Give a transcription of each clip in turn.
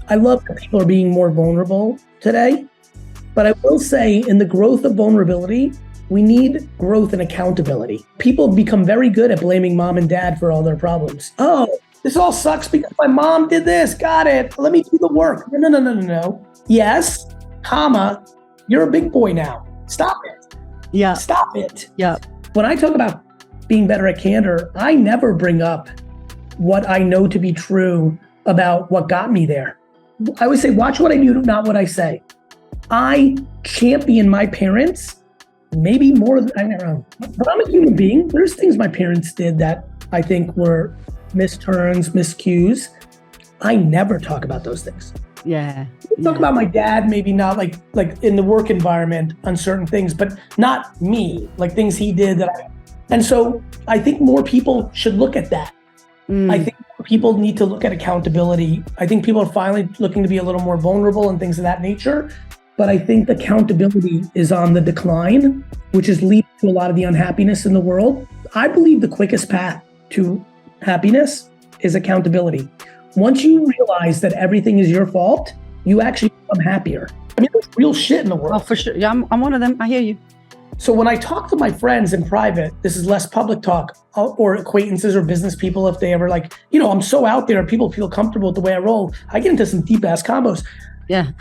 I love that people are being more vulnerable today. But I will say, in the growth of vulnerability, we need growth and accountability. People become very good at blaming mom and dad for all their problems. Oh, this all sucks because my mom did this. Got it. Let me do the work. No. Yes, comma, you're a big boy now. Stop it. Yeah. Stop it. Yeah. When I talk about being better at candor, I never bring up what I know to be true about what got me there. I always say, watch what I do, not what I say. I champion my parents, maybe more than I don't know. But I'm a human being. There's things my parents did that I think were misturns, miscues. I never talk about those things. Yeah. Talk about my dad, maybe not like in the work environment on certain things, but not me, like things he did and so I think more people should look at that. I think people need to look at accountability. I think people are finally looking to be a little more vulnerable and things of that nature. But I think accountability is on the decline, which is leading to a lot of the unhappiness in the world. I believe the quickest path to happiness is accountability. Once you realize that everything is your fault, you actually become happier. I mean, there's real shit in the world. Oh, for sure. Yeah, I'm one of them. I hear you. So when I talk to my friends in private, this is less public talk, or acquaintances or business people, if they ever I'm so out there, people feel comfortable with the way I roll. I get into some deep ass combos. Yeah.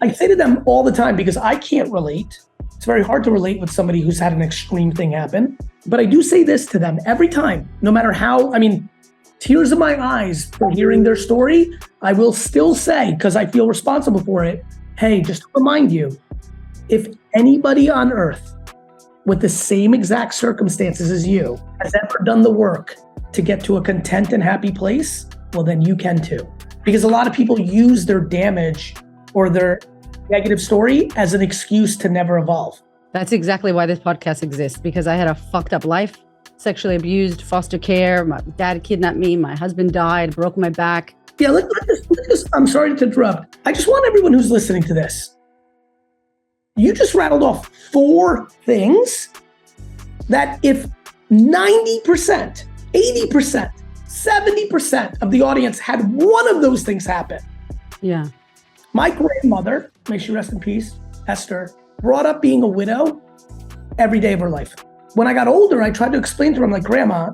I say to them all the time, because I can't relate. It's very hard to relate with somebody who's had an extreme thing happen. But I do say this to them every time, no matter how, tears in my eyes for hearing their story, I will still say, because I feel responsible for it, hey, just to remind you, if anybody on earth with the same exact circumstances as you has ever done the work to get to a content and happy place, well, then you can too. Because a lot of people use their damage or their negative story as an excuse to never evolve. That's exactly why this podcast exists, because I had a fucked up life, sexually abused, foster care, my dad kidnapped me, my husband died, broke my back. Yeah, let's just, I'm sorry to interrupt. I just want everyone who's listening to this. You just rattled off 4 things that if 90%, 80%, 70% of the audience had one of those things happen. Yeah. My grandmother, may she rest in peace, Esther, brought up being a widow every day of her life. When I got older, I tried to explain to her, I'm like, Grandma,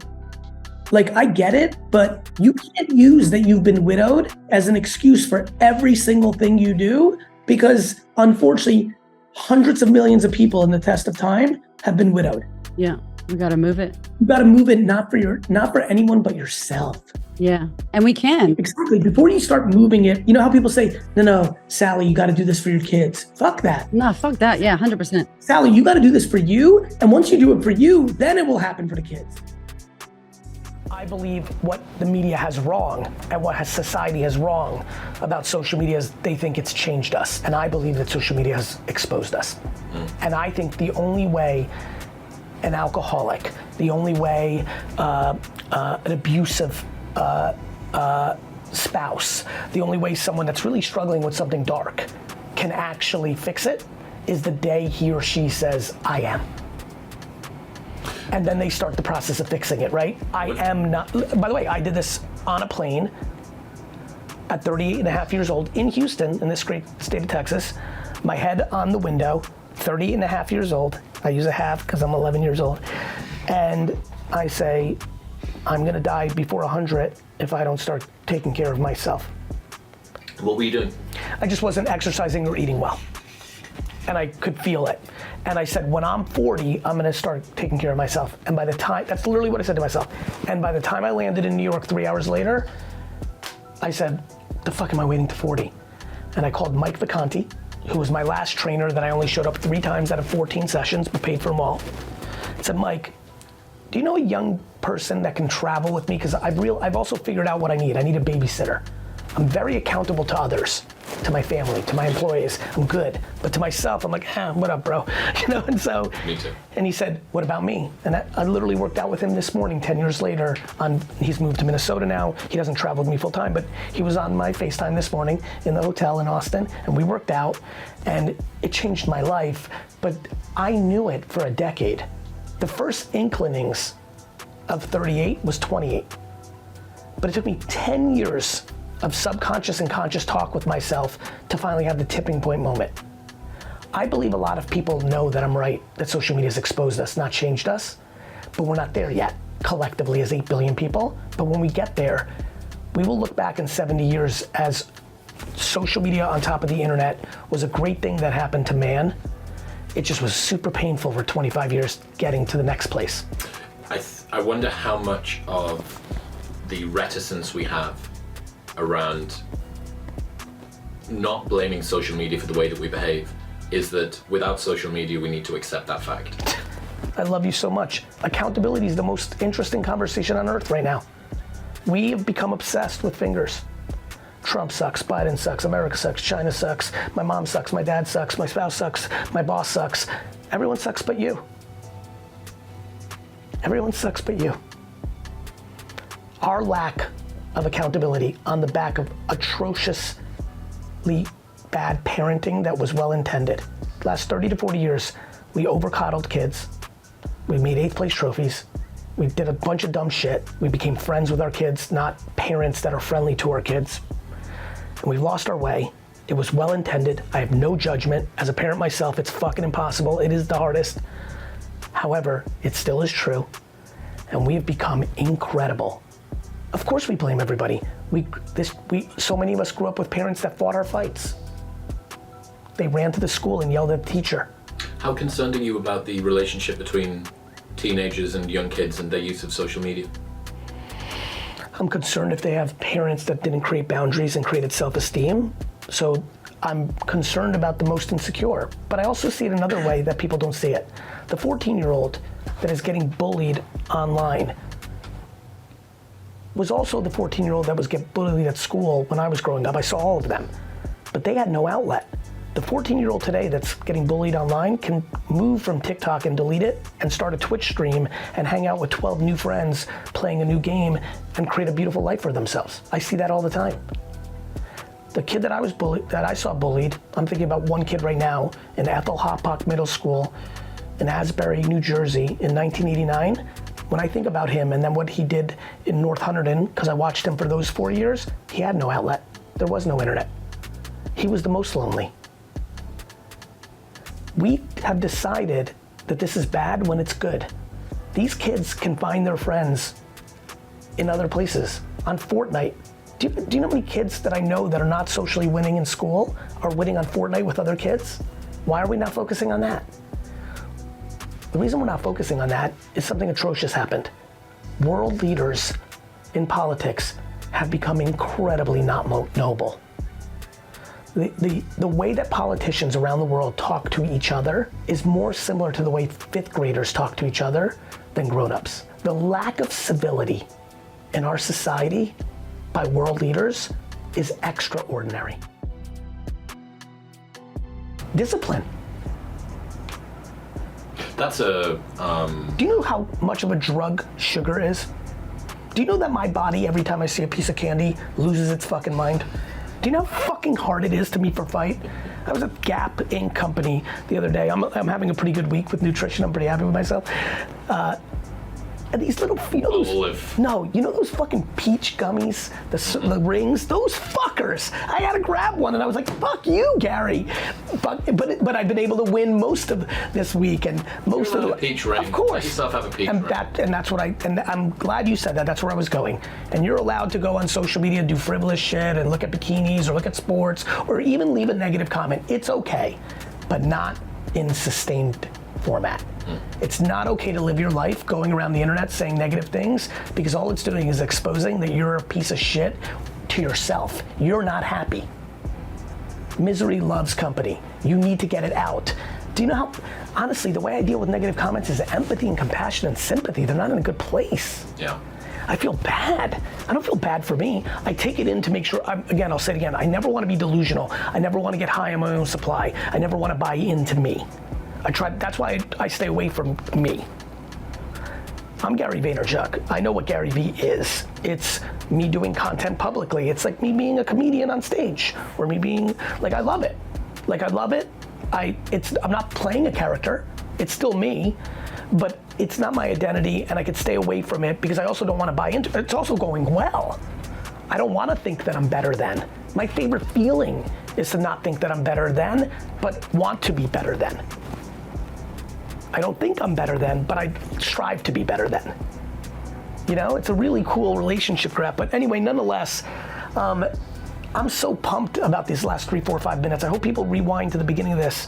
I get it, but you can't use that you've been widowed as an excuse for every single thing you do, because unfortunately, hundreds of millions of people in the test of time have been widowed. Yeah, we got to move it. You got to move it, not for anyone but yourself. Yeah, and we can. Exactly. Before you start moving it, you know how people say, no, Sally, you got to do this for your kids. Fuck that. No, fuck that. Yeah, 100%. Sally, you got to do this for you. And once you do it for you, then it will happen for the kids. I believe what the media has wrong and what society has wrong about social media is they think it's changed us. And I believe that social media has exposed us. And I think the only way an alcoholic, the only way an abusive spouse, the only way someone that's really struggling with something dark can actually fix it is the day he or she says, I am. And then they start the process of fixing it, right? I am not, by the way, I did this on a plane at 38 and a half years old in Houston, in this great state of Texas, my head on the window, 38 and a half years old. I use a half because I'm 11 years old. And I say, I'm gonna die before 100 if I don't start taking care of myself. What were you doing? I just wasn't exercising or eating well. And I could feel it. And I said, when I'm 40, I'm gonna start taking care of myself. And by the time, that's literally what I said to myself. And by the time I landed in New York 3 hours later, I said, the fuck am I waiting to 40? And I called Mike Vacanti, who was my last trainer that I only showed up 3 times out of 14 sessions, but paid for them all. I said, Mike, do you know a young person that can travel with me? Because I've also figured out what I need. I need a babysitter. I'm very accountable to others, to my family, to my employees. I'm good, but to myself, I'm like, what up, bro? And so. Me too. And he said, what about me? And I literally worked out with him this morning, 10 years later. He's moved to Minnesota now. He doesn't travel with me full time, but he was on my FaceTime this morning in the hotel in Austin, and we worked out, and it changed my life, but I knew it for a decade. The first inclinings of 38 was 28. But it took me 10 years of subconscious and conscious talk with myself to finally have the tipping point moment. I believe a lot of people know that I'm right, that social media has exposed us, not changed us, but we're not there yet, collectively as 8 billion people. But when we get there, we will look back in 70 years as social media on top of the internet was a great thing that happened to man. It just was super painful for 25 years getting to the next place. I wonder how much of the reticence we have around not blaming social media for the way that we behave is that without social media, we need to accept that fact. I love you so much. Accountability is the most interesting conversation on earth right now. We have become obsessed with fingers. Trump sucks, Biden sucks, America sucks, China sucks, my mom sucks, my dad sucks, my spouse sucks, my boss sucks. Everyone sucks but you. Everyone sucks but you. Our lack of accountability on the back of atrociously bad parenting that was well intended. Last 30 to 40 years, we over-coddled kids. We made 8th place trophies. We did a bunch of dumb shit. We became friends with our kids, not parents that are friendly to our kids. And we lost our way. It was well intended. I have no judgment. As a parent myself, it's fucking impossible. It is the hardest. However, it still is true. And we have become incredible. Of course we blame everybody. So many of us grew up with parents that fought our fights. They ran to the school and yelled at the teacher. How concerned are you about the relationship between teenagers and young kids and their use of social media? I'm concerned if they have parents that didn't create boundaries and created self-esteem. So I'm concerned about the most insecure. But I also see it another way that people don't see it. The 14-year-old that is getting bullied online was also the 14-year-old that was getting bullied at school when I was growing up. I saw all of them, but they had no outlet. The 14-year-old today that's getting bullied online can move from TikTok and delete it and start a Twitch stream and hang out with 12 new friends playing a new game and create a beautiful life for themselves. I see that all the time. The kid that I saw bullied, I'm thinking about one kid right now in Ethel Hoppock Middle School in Asbury, New Jersey in 1989. When I think about him and then what he did in North Hunterdon, because I watched him for those 4 years, he had no outlet. There was no internet. He was the most lonely. We have decided that this is bad when it's good. These kids can find their friends in other places, on Fortnite. Do you know how many kids that I know that are not socially winning in school are winning on Fortnite with other kids? Why are we not focusing on that? The reason we're not focusing on that is something atrocious happened. World leaders in politics have become incredibly not noble. The way that politicians around the world talk to each other is more similar to the way 5th graders talk to each other than grown-ups. The lack of civility in our society by world leaders is extraordinary. Discipline. That's a, Do you know how much of a drug sugar is? Do you know that my body, every time I see a piece of candy, loses its fucking mind? Do you know how fucking hard it is to me for fight? I was at Gap Inc. company the other day. I'm having a pretty good week with nutrition. I'm pretty happy with myself. And these little, you know those, no, you know those fucking peach gummies, the rings, those fuckers. I had to grab one and I was like, fuck you, Gary. But I've been able to win most of this week and most of the peach ring. Of course. Let yourself have a peach and ring. And that's what and I'm glad you said that. That's where I was going. And you're allowed to go on social media and do frivolous shit and look at bikinis or look at sports or even leave a negative comment. It's okay, but not in sustained format. It's not okay to live your life going around the internet saying negative things because all it's doing is exposing that you're a piece of shit to yourself. You're not happy. Misery loves company. You need to get it out. Do you know how, honestly, the way I deal with negative comments is empathy and compassion and sympathy. They're not in a good place. Yeah. I feel bad. I don't feel bad for me. I take it in to make sure, I'll say it again, I never want to be delusional. I never want to get high on my own supply. I never want to buy into me. That's why I stay away from me. I'm Gary Vaynerchuk. I know what Garyvee is. It's me doing content publicly. It's like me being a comedian on stage, or me being, like, I love it. Like, I love it. I'm not playing a character. It's still me, but it's not my identity, and I could stay away from it because I also don't want to buy into it. It's also going well. I don't want to think that I'm better than. My favorite feeling is to not think that I'm better than, but want to be better than. I don't think I'm better than, but I strive to be better than. You know, it's a really cool relationship graph. But anyway, nonetheless, I'm so pumped about these last 3, 4, 5 minutes. I hope people rewind to the beginning of this.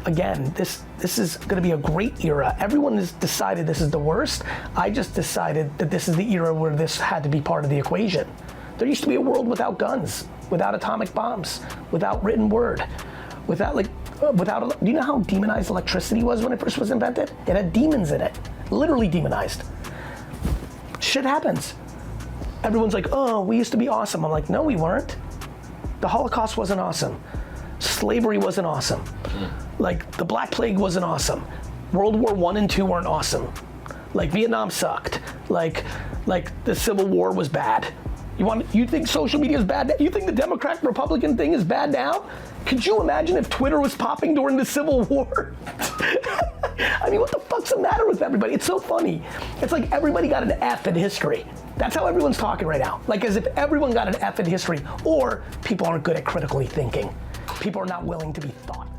Again, this is gonna be a great era. Everyone has decided this is the worst. I just decided that this is the era where this had to be part of the equation. There used to be a world without guns, without atomic bombs, without written word, do you know how demonized electricity was when it first was invented? It had demons in it, literally demonized. Shit happens. Everyone's like, oh, we used to be awesome. I'm like, no, we weren't. The Holocaust wasn't awesome. Slavery wasn't awesome. Like, the Black Plague wasn't awesome. World War I and II weren't awesome. Like, Vietnam sucked. Like the Civil War was bad. You think social media is bad? You think the Democrat-Republican thing is bad now? Could you imagine if Twitter was popping during the Civil War? I mean, what the fuck's the matter with everybody? It's so funny. It's like everybody got an F in history. That's how everyone's talking right now. Like as if everyone got an F in history, or people aren't good at critically thinking. People are not willing to be thoughtful.